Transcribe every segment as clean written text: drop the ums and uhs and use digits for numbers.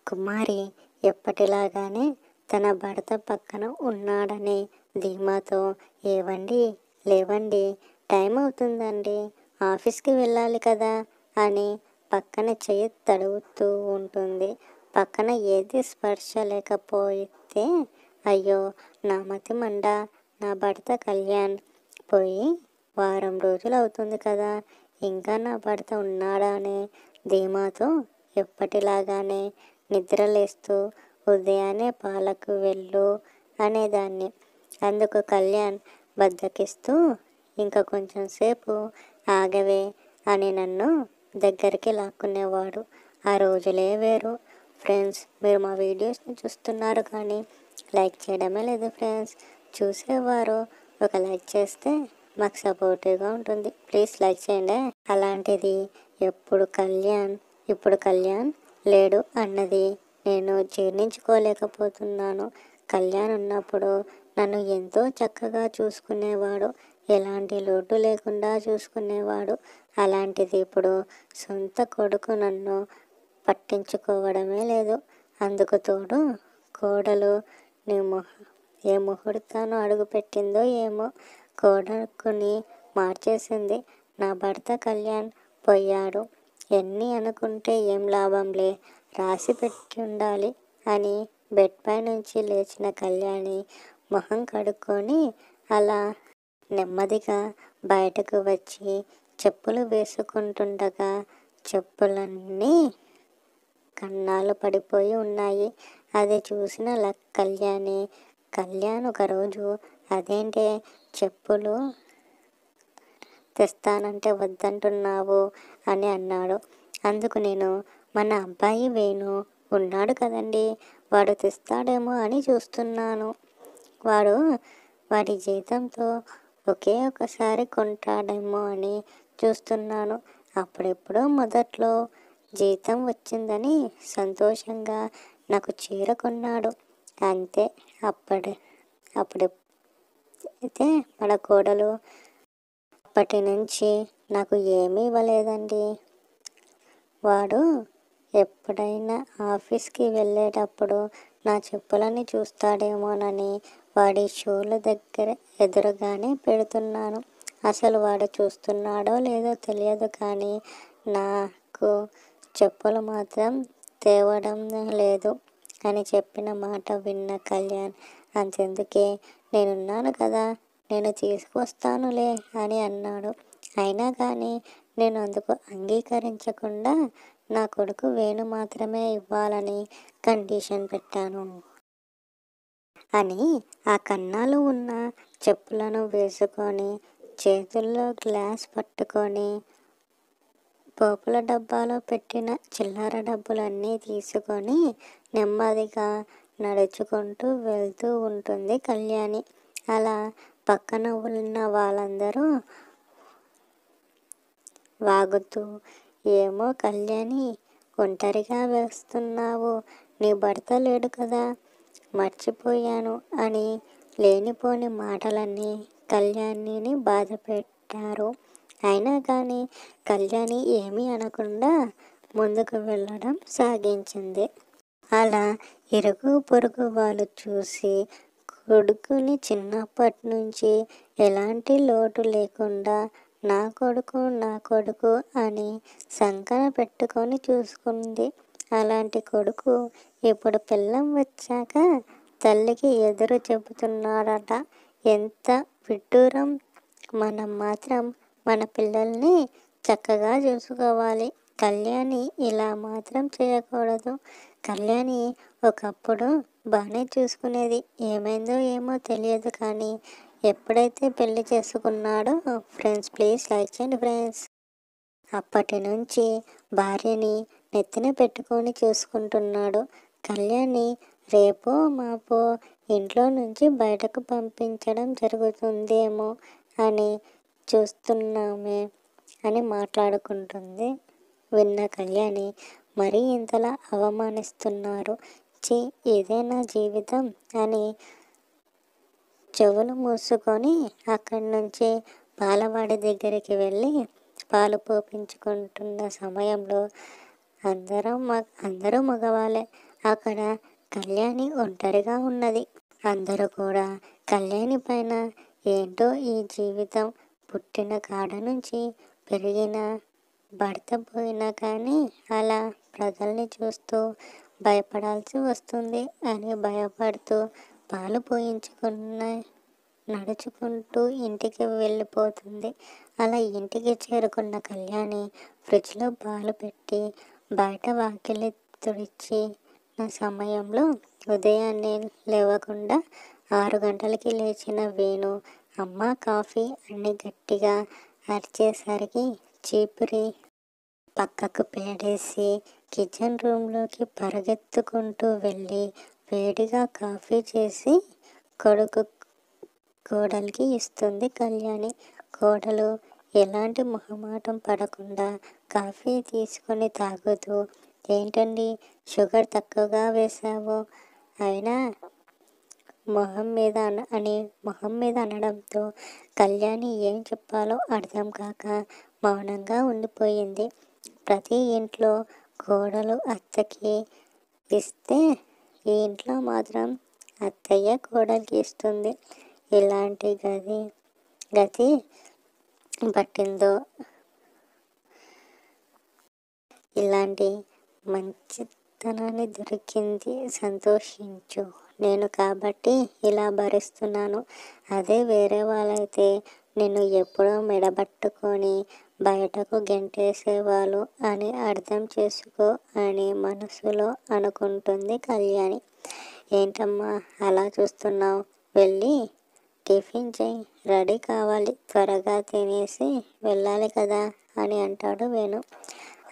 కుమారి ఎప్పటిలాగానే తన భర్త పక్కన ఉన్నాడనే ధీమాతో, ఏవండి, లేవండి, టైం అవుతుందండి, ఆఫీస్కి వెళ్ళాలి కదా అని పక్కన చెయ్యి తడుగుతూ ఉంటుంది. పక్కన ఏది స్పర్శ లేకపోతే, అయ్యో నా మతి మండ, నా భర్త కళ్యాణ్ పోయి వారం రోజులు అవుతుంది కదా, ఇంకా నా భర్త ఉన్నాడా అనే ధీమాతో ఎప్పటిలాగానే నిద్రలేస్తూ ఉదయాన్నే పాలకు వెళ్ళు అనేదాన్ని. అందుకు కళ్యాణ్ బద్దకిస్తూ, ఇంకా కొంచెం సేపు ఆగవే అని నన్ను దగ్గరికి లాక్కునేవాడు. ఆ రోజులే వేరు. ఫ్రెండ్స్, మీరు మా వీడియోస్ని చూస్తున్నారు కానీ లైక్ చేయడమే లేదు ఫ్రెండ్స్. చూసేవారు ఒక లైక్ చేస్తే మాకు సపోర్టివ్గా ఉంటుంది. ప్లీజ్ లైక్ చేయండి. అలాంటిది ఇప్పుడు కళ్యాణ్ లేడు అన్నది నేను జీర్ణించుకోలేకపోతున్నాను. కళ్యాణ్ ఉన్నప్పుడు నన్ను ఎంతో చక్కగా చూసుకునేవాడు, ఎలాంటి లోటు లేకుండా చూసుకునేవాడు. అలాంటిది ఇప్పుడు సొంత కొడుకు నన్ను పట్టించుకోవడమే లేదు. అందుకు తోడు కోడలు ఏ ముహూర్తాన్ని అడుగుపెట్టిందో ఏమో, కోడకుని మార్చేసింది. నా భర్త కళ్యాణ్ పోయాడు, ఎన్ని అనుకుంటే ఏం లాభంలే, రాసి పెట్టి ఉండాలి అని బెడ్ పై నుంచి లేచిన కళ్యాణి మొహం కడుక్కొని అలా నెమ్మదిగా బయటకు వచ్చి చెప్పులు వేసుకుంటుండగా చెప్పులన్నీ కన్నాలు పడిపోయి ఉన్నాయి. అది చూసిన కళ్యాణ్ ఒకరోజు, అదేంటే చెప్పులు తెస్తానంటే వద్దంటున్నావు అని అన్నాడు. అందుకు నేను, మన అబ్బాయి వేణు ఉన్నాడు కదండి, వాడు తెస్తాడేమో అని చూస్తున్నాను. వాడి జీతంతో ఒకే ఒకసారి కొంటాడేమో అని చూస్తున్నాను. అప్పుడెప్పుడో మొదట్లో జీతం వచ్చిందని సంతోషంగా నాకు చీర కొన్నాడు, అంతే. అప్పుడైతే మన కోడలు అప్పటి నుంచి నాకు ఏమీ ఇవ్వలేదండి. వాడు ఎప్పుడైనా ఆఫీస్కి వెళ్ళేటప్పుడు నా చెప్పులని చూస్తాడేమోనని వాడి షూల దగ్గర ఎదురుగానే పెడుతున్నాను. అసలు వాడు చూస్తున్నాడో లేదో తెలియదు కానీ నాకు చెప్పులు మాత్రం తేవడం లేదు అని చెప్పిన మాట విన్న కళ్యాణ్, అంతెందుకే, నేనున్నాను కదా, నేను తీసుకువస్తానులే అని అన్నాడు. అయినా కానీ నేను అందుకు అంగీకరించకుండా నా కొడుకు వేణు మాత్రమే ఇవ్వాలని కండిషన్ పెట్టాను. అని ఆ కన్నాలు ఉన్న చెప్పులను వేసుకొని చేతుల్లో గ్లాస్ పట్టుకొని పోపుల డబ్బాలో పెట్టిన చిల్లర డబ్బులన్నీ తీసుకొని నెమ్మదిగా నడుచుకుంటూ వెళ్తూ ఉంటుంది కళ్యాణి. అలా పక్కన ఉన్న వాళ్ళందరూ వాగుతూ, ఏమో కళ్యాణి, ఒంటరిగా వేస్తున్నావు, నీ భర్త లేడు కదా, మర్చిపోయాను అని లేనిపోని మాటలన్నీ కళ్యాణిని బాధ పెట్టారు. అయినా కానీ కళ్యాణి ఏమీ అనకుండా ముందుకు వెళ్ళడం సాగించింది. అలా ఇరుగు పొరుగు వాళ్ళు చూసి కొడుకుని చిన్నప్పటి నుంచి ఎలాంటి లోటు లేకుండా నా కొడుకు అని సంకన పెట్టుకొని చూసుకుంది. అలాంటి కొడుకు ఇప్పుడు పెళ్ళాం వచ్చాక తల్లికి ఎదురు చెబుతున్నాడట. ఎంత విడ్డూరం! మనం మాత్రం మన పిల్లల్ని చక్కగా చూసుకోవాలి. కళ్యాణి ఇలా మాత్రం చేయకూడదు. కళ్యాణి ఒకప్పుడు బాగానే చూసుకునేది, ఏమైందో ఏమో తెలియదు కానీ ఎప్పుడైతే పెళ్లి చేసుకున్నాడో, ఫ్రెండ్స్ ప్లీజ్ లైక్ చేయండి ఫ్రెండ్స్. అప్పటి నుంచి భార్యని నెత్తిన పెట్టుకొని చూసుకుంటున్నాడు. కళ్యాణి రేపో మాపో ఇంట్లో నుంచి బయటకు పంపించడం జరుగుతుందేమో అని చూస్తున్నామే అని మాట్లాడుకుంటుంది. విన్న కళ్యాణి, మరీ ఇంతలా అవమానిస్తున్నారు, ఛీ, ఇదే నా జీవితం అని చెవులు మూసుకొని అక్కడి నుంచి పాలవాడి దగ్గరికి వెళ్ళి పాలు పోపించుకుంటున్న సమయంలో అందరూ మగవాళ్ళే, అక్కడ కళ్యాణి ఒంటరిగా ఉన్నది. అందరూ కూడా కళ్యాణి పైన ఏంటో ఈ జీవితం, పుట్టిన కాడ నుంచి పెరిగిన భర్త పోయినా కానీ అలా ప్రజల్ని చూస్తూ భయపడాల్సి వస్తుంది అని భయపడుతూ పాలు పోయించుకున్న నడుచుకుంటూ ఇంటికి వెళ్ళిపోతుంది. అలా ఇంటికి చేరుకున్న కళ్యాణి ఫ్రిడ్జ్లో పాలు పెట్టి బయట వాకిలి తుడిచి సమయంలో ఉదయాన్నే లేవకుండా 6 గంటలకి లేచిన వేణు అమ్మ కాఫీ అని గట్టిగా అరిచేసరికి చీపురి పక్కకు పేడేసి కిచెన్ రూమ్లోకి పరిగెత్తుకుంటూ వెళ్ళి వేడిగా కాఫీ చేసి కోడలికి ఇస్తుంది కళ్యాణి. కోడలు ఎలాంటి మొహమాటం పడకుండా కాఫీ తీసుకొని తాగుతూ, ఏంటండి షుగర్ తక్కువగా వేశావు అయినా మొహం మీద అనడంతో కళ్యాణి ఏం చెప్పాలో అర్థం కాక మౌనంగా ఉండిపోయింది. ప్రతి ఇంట్లో కోడలు అత్తకి ఇస్తే ఈ ఇంట్లో మాత్రం అత్తయ్య కోడలికి ఇస్తుంది. ఇలాంటి గతి పట్టిందో, ఇలాంటి మంచితనాన్ని దొరికింది, సంతోషించు. నేను కాబట్టి ఇలా భరిస్తున్నాను. అదే వేరే వాళ్ళైతే నిన్ను ఎప్పుడో మెడబట్టుకొని బయటకు గెంటేసేవాళ్ళు అని అర్థం చేసుకో అని మనసులో అనుకుంటుంది కళ్యాణి. ఏంటమ్మా అలా చూస్తున్నావు, వెళ్ళి టిఫిన్ చేయి, రెడీ కావాలి, త్వరగా తినేసి వెళ్ళాలి కదా అని అంటాడు వేణు.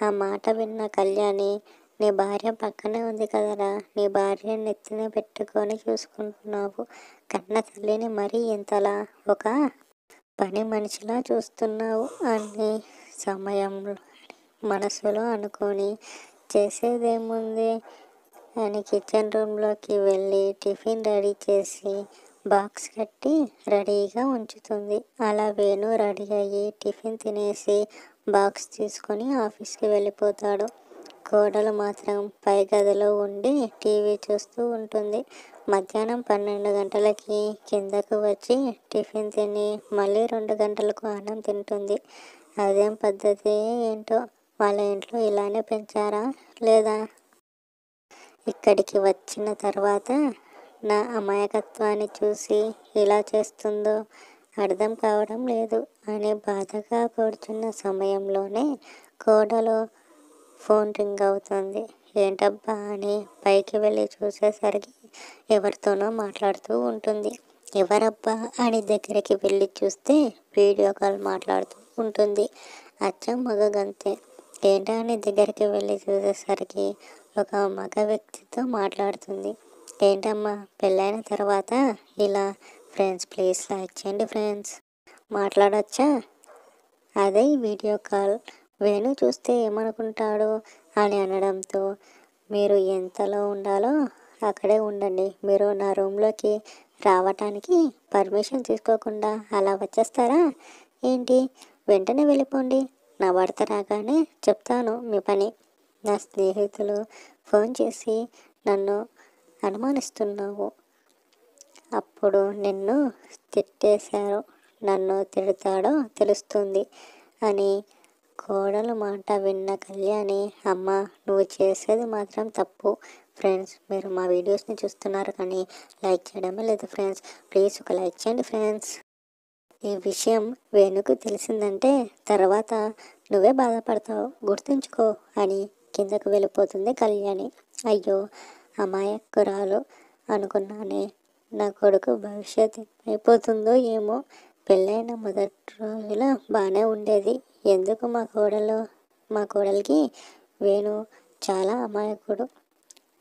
ఆ మాట విన్న కళ్యాణి, నీ భార్య పక్కనే ఉంది కదరా, నీ భార్య నెత్తిన పెట్టుకొని చూసుకుంటున్నావు, కన్న తల్లిని మరీ ఇంతలా ఒక పని మనిషిలా చూస్తున్నావు అని సమయంలో మనసులో అనుకొని, చేసేదేముంది అని కిచెన్ రూమ్లోకి వెళ్ళి టిఫిన్ రెడీ చేసి బాక్స్ కట్టి రెడీగా ఉంచుతుంది. అలా వేణు రెడీ అయ్యి టిఫిన్ తినేసి బాక్స్ తీసుకొని ఆఫీస్కి వెళ్ళిపోతాడు. కోడలు మాత్రం పై గదిలో ఉండి టీవీ చూస్తూ ఉంటుంది. మధ్యాహ్నం 12 గంటలకి కిందకు వచ్చి టిఫిన్ తిని మళ్ళీ 2 గంటలకు అన్నం తింటుంది. అదేం పద్ధతి ఏంటో, వాళ్ళ ఇంట్లో ఇలానే పెంచారా లేదా? ఇక్కడికి వచ్చిన తర్వాత నా అమాయకత్వాన్ని చూసి ఇలా చేస్తుందో అర్థం కావడం లేదు అని బాధగా కూర్చున్న సమయంలోనే కోడలు ఫోన్ రింగ్ అవుతుంది. ఏంటబ్బా అని పైకి వెళ్ళి చూసేసరికి ఎవరితోనో మాట్లాడుతూ ఉంటుంది. ఎవరబ్బా అని దగ్గరికి వెళ్ళి చూస్తే వీడియో కాల్ మాట్లాడుతూ ఉంటుంది. అచ్చం మగ గంతే. ఏంటా అని దగ్గరికి వెళ్ళి చూసేసరికి ఒక మగ వ్యక్తితో మాట్లాడుతుంది. ఏంటమ్మా పెళ్ళైన తర్వాత ఇలా? ఫ్రెండ్స్ ప్లీజ్ లైక్ చేయండి ఫ్రెండ్స్. మాట్లాడచ్చా? అదే వీడియో కాల్. వేణు చూస్తే ఏమనుకుంటాడు అని అనడంతో, మీరు ఎంతలో ఉండాలో అక్కడే ఉండండి, మీరు నా రూమ్లోకి రావటానికి పర్మిషన్ తీసుకోకుండా అలా వచ్చేస్తారా ఏంటి? వెంటనే వెళ్ళిపోండి, నా భర్త రాగానే చెప్తాను మీ పని. నా స్నేహితులు ఫోన్ చేసి నన్ను అనుమానిస్తున్నావు, అప్పుడు నిన్ను తిట్టేశారు, నన్ను తిడతాడో తెలుస్తుంది అని కోడలు మాట విన్న కళ్యాణి, అమ్మ నువ్వు చేసేది మాత్రం తప్పు. ఫ్రెండ్స్ మీరు మా వీడియోస్ని చూస్తున్నారు కానీ లైక్ చేయడమే లేదు ఫ్రెండ్స్, ప్లీజ్ ఒక లైక్ చేయండి ఫ్రెండ్స్. ఈ విషయం వేణుకు తెలిసిందంటే తర్వాత నువ్వే బాధపడతావు, గుర్తుంచుకో అని కిందకు వెళ్ళిపోతుంది కళ్యాణి. అయ్యో అమాయకురాలు అనుకున్నానే, నా కొడుకు భవిష్యత్ అయిపోతుందో ఏమో. పెళ్ళైన మొదటి రోజుల బాగానే ఉండేది, ఎందుకు మా కోడలికి వేణు చాలా అమాయకుడు,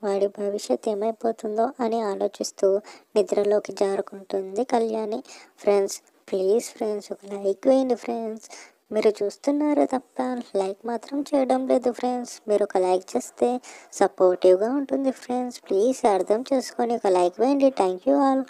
వాడి భవిష్యత్ ఏమైపోతుందో అని ఆలోచిస్తూ నిద్రలోకి జారుకుంటుంది కళ్యాణి. ఫ్రెండ్స్ ప్లీజ్ ఫ్రెండ్స్ ఒక లైక్ వేయండి ఫ్రెండ్స్. మీరు చూస్తున్నారు తప్ప లైక్ మాత్రం చేయడం లేదు ఫ్రెండ్స్. మీరు ఒక లైక్ చేస్తే సపోర్టివ్గా ఉంటుంది ఫ్రెండ్స్. ప్లీజ్ అర్థం చేసుకొని ఒక లైక్ వేయండి. Thank you all.